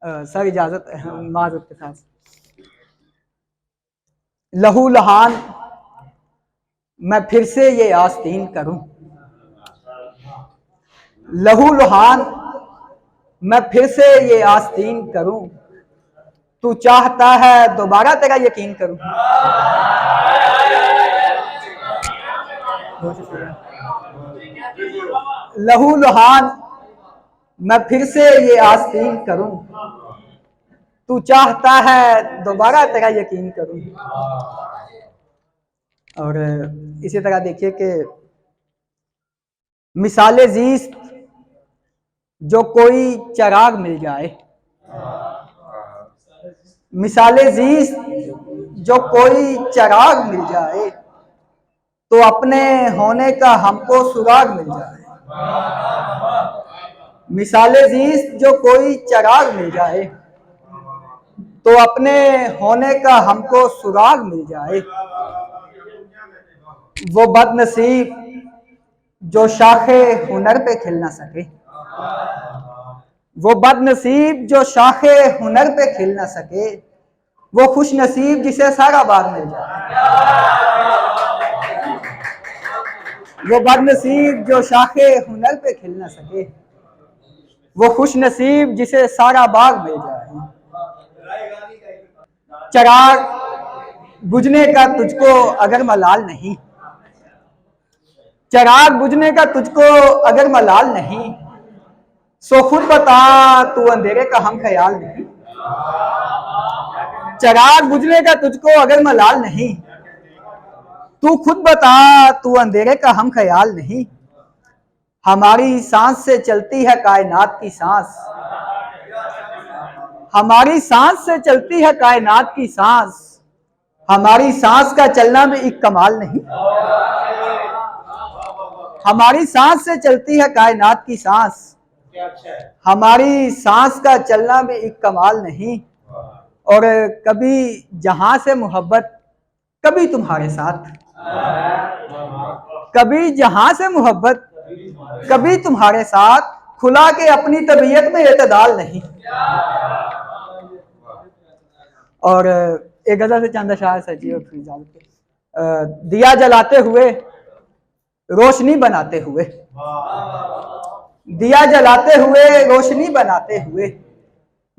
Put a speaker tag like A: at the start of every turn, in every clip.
A: Sir इजाजत माजरत के साथ। लहू लहान मैं फिर से ये आस्तीन करूं, लहू लहान मैं फिर से ये आस्तीन करूं, तू चाहता है दोबारा तेरा यकीन करूं। लहू लहान मैं फिर से ये आस्तीन करूं, तू चाहता है दोबारा तेरा यकीन करूं। और इसी तरह देखिए कि मिसाले ज़ीस्त जो कोई चराग मिल जाए, मिसाले ज़ीस्त जो कोई चराग मिल जाए, तो अपने होने का हमको सुराग मिल जाए। मिसाले ज़ीस्त जो कोई चराग मिल जाए, तो अपने होने का हमको सुराग मिल जाए। वो बदनसीब जो शाखे हुनर पे खिल ना सके, वो बदनसीब जो शाखे हुनर पे खिल ना सके, वो खुश नसीब जिसे सारा बाग मिल जाए। वो बदनसीब जो शाखे हुनर पे खिल ना सके, वो खुश नसीब जिसे सारा बाग मिल जाए। चराग बुझने का तुझको अगर मलाल नहीं, चराग बुझने का तुझको अगर मलाल नहीं, सो खुद बता तू अंधेरे का हम ख्याल नहीं। चराग बुझने का तुझको अगर मलाल नहीं, तू खुद बता तू अंधेरे का हम ख्याल नहीं। हमारी सांस से चलती है कायनात की सांस, हमारी सांस से चलती है कायनात की सांस, हमारी सांस का चलना भी एक कमाल नहीं। हमारी सांस से चलती है कायनात की सांस, हमारी सांस का चलना भी एक कमाल नहीं। और कभी जहां से मोहब्बत कभी तुम्हारे साथ, कभी जहां से मोहब्बत कभी तुम्हारे साथ, खुला के अपनी तबीयत में एतदाल नहीं। और एक गजल से चंद अशार सचिव दिया जलाते हुए रोशनी बनाते हुए, दिया जलाते हुए रोशनी बनाते हुए,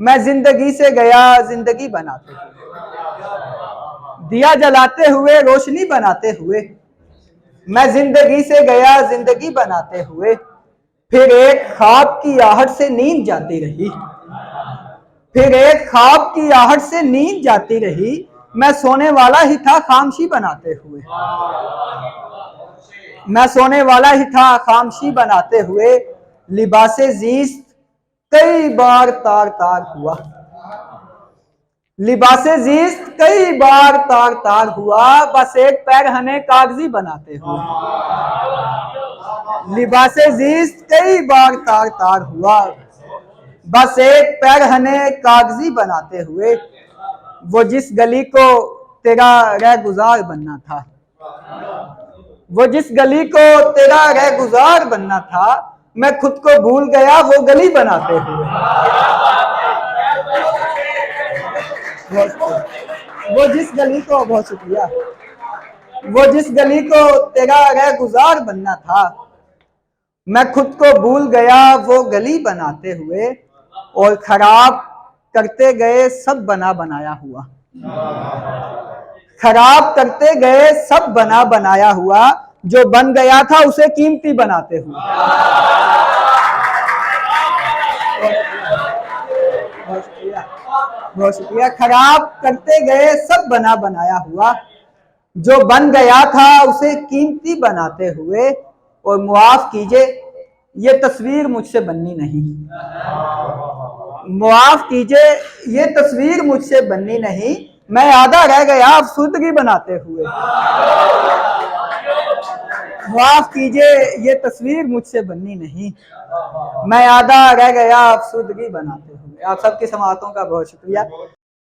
A: मैं जिंदगी से गया जिंदगी बनाते हुए। दिया जलाते हुए रोशनी बनाते हुए, मैं जिंदगी से गया जिंदगी बनाते हुए। फिर एक ख्वाब की आहट से नींद जाती रही, फिर एक ख्वाब की आहट से नींद जाती रही, मैं सोने वाला ही था खामशी बनाते हुए। मैं सोने वाला ही था खामशी बनाते हुए। लिबासे ज़ीस्त कई बार तार तार हुआ, लिबासे ज़ीस्त कई बार तार तार हुआ, बस एक पैरहने कागजी बनाते हुए। लिबासे ज़ीस्त कई बार तार तार हुआ, बस एक पैरहने कागजी बनाते हुए। वो जिस गली को तेरा रह गुजार बनना था, वो जिस गली को तेरा रह गुजार बनना था, मैं खुद को भूल गया वो गली बनाते हुए। वो जिस गली को, बहुत शुक्रिया, वो जिस गली को तेरा रह गुजार बनना था, मैं खुद को भूल गया वो गली बनाते हुए। और खराब करते गए सब बना बनाया हुआ, खराब करते गए सब बना बनाया हुआ, जो बन गया था उसे कीमती बनाते हुए। बहुत शुक्रिया। खराब करते गए सब बना बनाया हुआ, जो बन गया था उसे कीमती बनाते हुए। और मुआफ कीजिए ये तस्वीर मुझसे बननी नहीं, मुआफ कीजिए ये तस्वीर मुझसे बननी नहीं, मैं आधा रह गया अफसुर्दगी बनाते हुए। माफ कीजिए ये तस्वीर मुझसे बननी नहीं, मैं आधा रह गया अफसुर्दगी बनाते हुए। आप सबकी समाअतों का बहुत शुक्रिया।